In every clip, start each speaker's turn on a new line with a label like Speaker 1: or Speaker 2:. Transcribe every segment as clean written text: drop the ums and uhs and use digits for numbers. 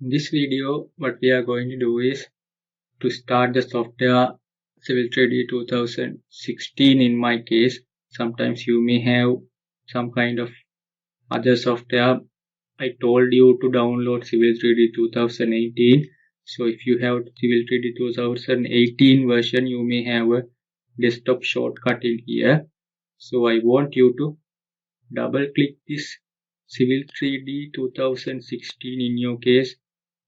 Speaker 1: In this video, what we are going to do is to start the software Civil 3D 2016 in my case. Sometimes you may have some kind of other software. I told you to download Civil 3D 2018. So if you have Civil 3D 2018 version, you may have a desktop shortcut in here. So I want you to double click this Civil 3D 2016 in your case,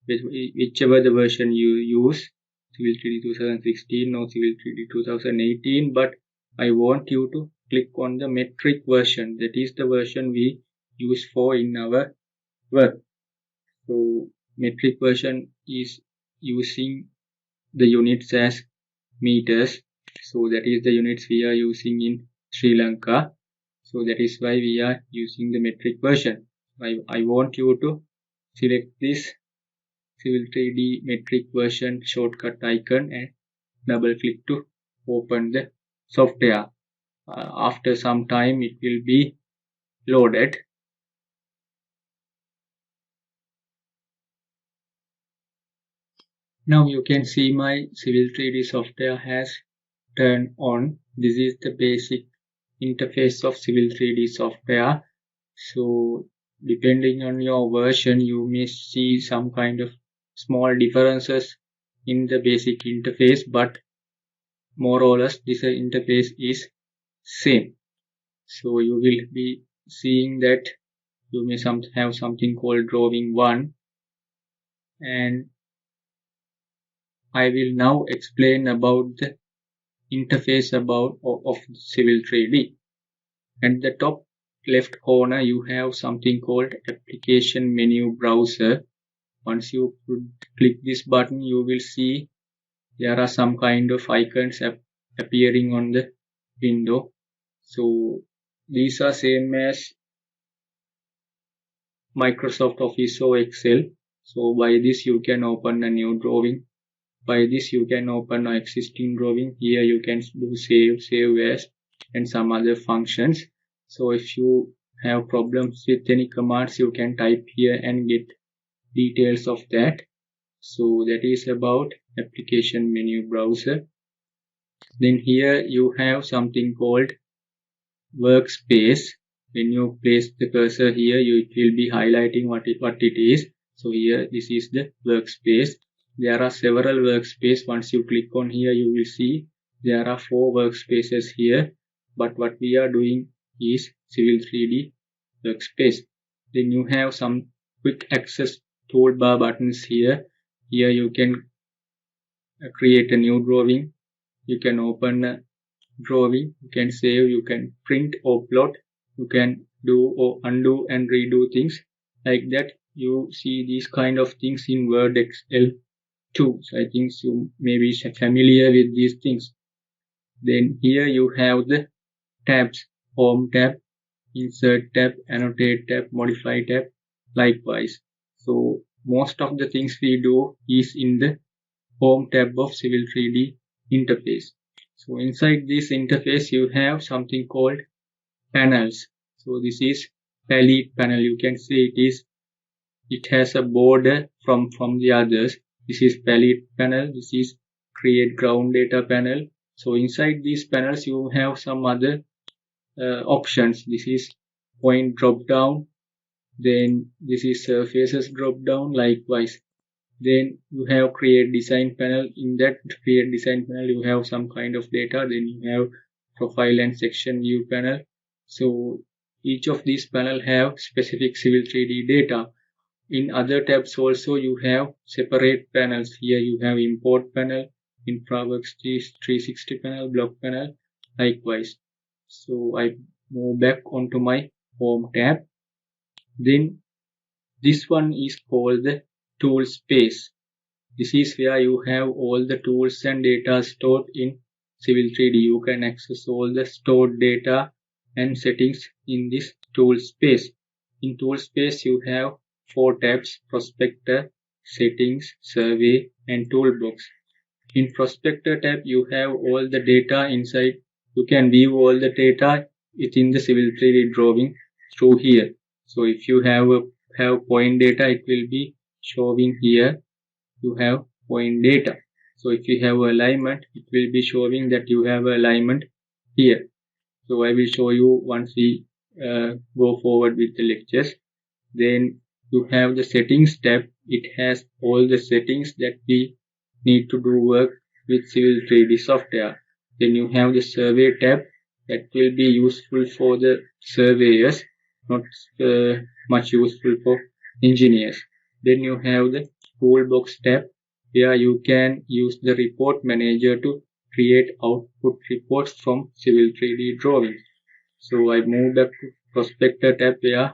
Speaker 1: whichever the version you use, Civil 3D 2016 or Civil 3D 2018, but I want you to click on the metric version. That is the version we use for in our work. So metric version is using the units as meters. So that is the units we are using in Sri Lanka. So that is why we are using the metric version. I want you to select this Civil 3D metric version shortcut icon and double click to open the software. After some time it will be loaded. Now you can see my Civil 3D software has turned on. This is the basic interface of Civil 3D software. So depending on your version, you may see some kind of small differences in the basic interface, but more or less this interface is same. So you will be seeing that you may have something called drawing 1, and I will now explain about the interface of Civil 3D. At the top left corner you have something called application menu browser. Once you click this button, you will see there are some kind of icons appearing on the window. So these are same as Microsoft Office or Excel. So by this you can open a new drawing. By this you can open an existing drawing. Here you can do save as, and some other functions. So if you have problems with any commands, you can type here and get details of that. So that is about application menu browser. Then here you have something called workspace. When you place the cursor here, it will be highlighting what it is. So here this is the workspace. There are several workspaces. Once you click on here, you will see there are 4 workspaces here. But what we are doing is Civil 3D workspace. Then you have some quick access toolbar buttons here. Here you can create a new drawing. You can open a drawing. You can save. You can print or plot. You can do or undo and redo things like that. You see these kind of things in Word, Excel too. So I think you may be familiar with these things. Then here you have the tabs: Home tab, Insert tab, Annotate tab, Modify tab, likewise. So most of the things we do is in the Home tab of Civil 3D interface. So inside this interface you have something called panels. So this is palette panel. You can see it has a border from the others. This is palette panel. This is create ground data panel. So inside these panels you have some other options. This is point drop down. Then this is surfaces drop down, likewise. Then you have create design panel. In that create design panel you have some kind of data. Then you have profile and section view panel. So each of these panel have specific Civil 3D data. In other tabs also you have separate panels. Here you have import panel, InfraWorks 360 panel, block panel, likewise. So I move back onto my home tab. Then this one is called the tool space. This is where you have all the tools and data stored in Civil 3D. You can access all the stored data and settings in this tool space. In tool space you have 4 tabs: Prospector, Settings, Survey, and Toolbox. In Prospector tab you have all the data inside. You can view all the data within the Civil 3D drawing through here. So if you have point data, it will be showing here you have point data. So if you have alignment, it will be showing that you have alignment here. So I will show you once we go forward with the lectures. Then you have the settings tab. It has all the settings that we need to do work with Civil 3D software. Then you have the survey tab that will be useful for the surveyors, not much useful for engineers. Then you have the toolbox tab where you can use the report manager to create output reports from Civil 3D drawings. So I moved up to prospector tab where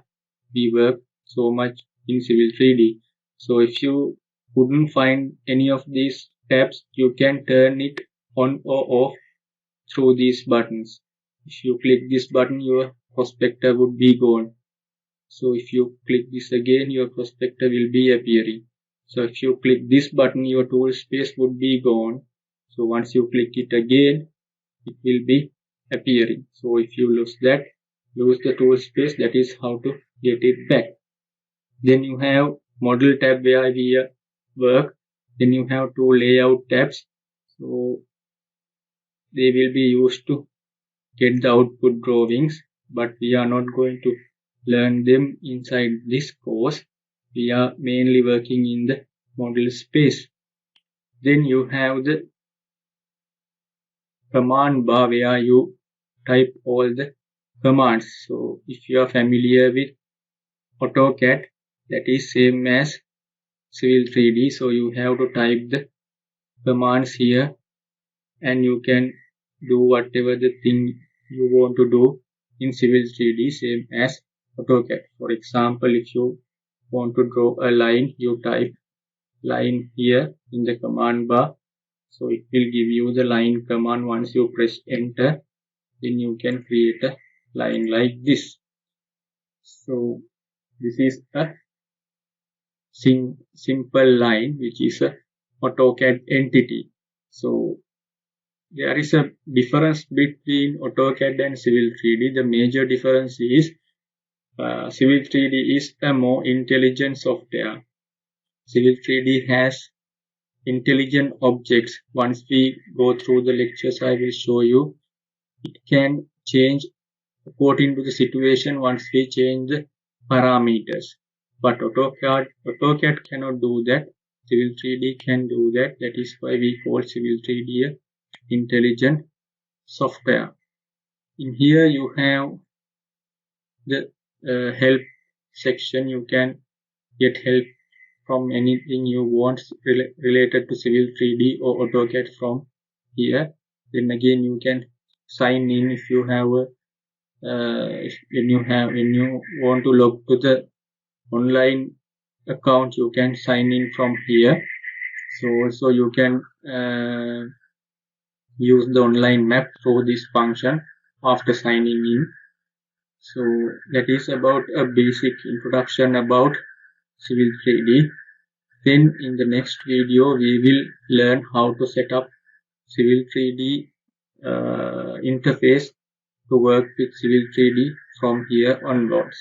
Speaker 1: we work so much in Civil 3D. So if you couldn't find any of these tabs, you can turn it on or off through these buttons. If you click this button, your prospector would be gone. So if you click this again, your prospector will be appearing. So if you click this button, your tool space would be gone. So once you click it again, it will be appearing. So if you lose the tool space, that is how to get it back. Then you have model tab where we work. Then you have two layout tabs. So they will be used to get the output drawings, but we are not going to learn them inside this course. We are mainly working in the model space. Then you have the command bar where you type all the commands. So if you are familiar with AutoCAD, that is same as Civil 3D. So you have to type the commands here and you can do whatever the thing you want to do in Civil 3D, same as AutoCAD. For example, if you want to draw a line, you type line here in the command bar. So it will give you the line command. Once you press enter, then you can create a line like this. So this is a simple line which is a AutoCAD entity. So there is a difference between AutoCAD and Civil 3D. The major difference is Civil 3D is a more intelligent software. Civil 3D has intelligent objects. Once we go through the lectures, I will show you. It can change according to the situation once we change the parameters. But AutoCAD cannot do that. Civil 3D can do that. That is why we call Civil 3D a intelligent software. In here you have the help section. You can get help from anything you want related to Civil 3D or AutoCAD from here. Then again you can sign in if you have a when you want to log to the online account, you can sign in from here. So also you can use the online map through this function after signing in. So that is about a basic introduction about Civil 3D. Then in the next video we will learn how to set up Civil 3D interface to work with Civil 3D from here onwards.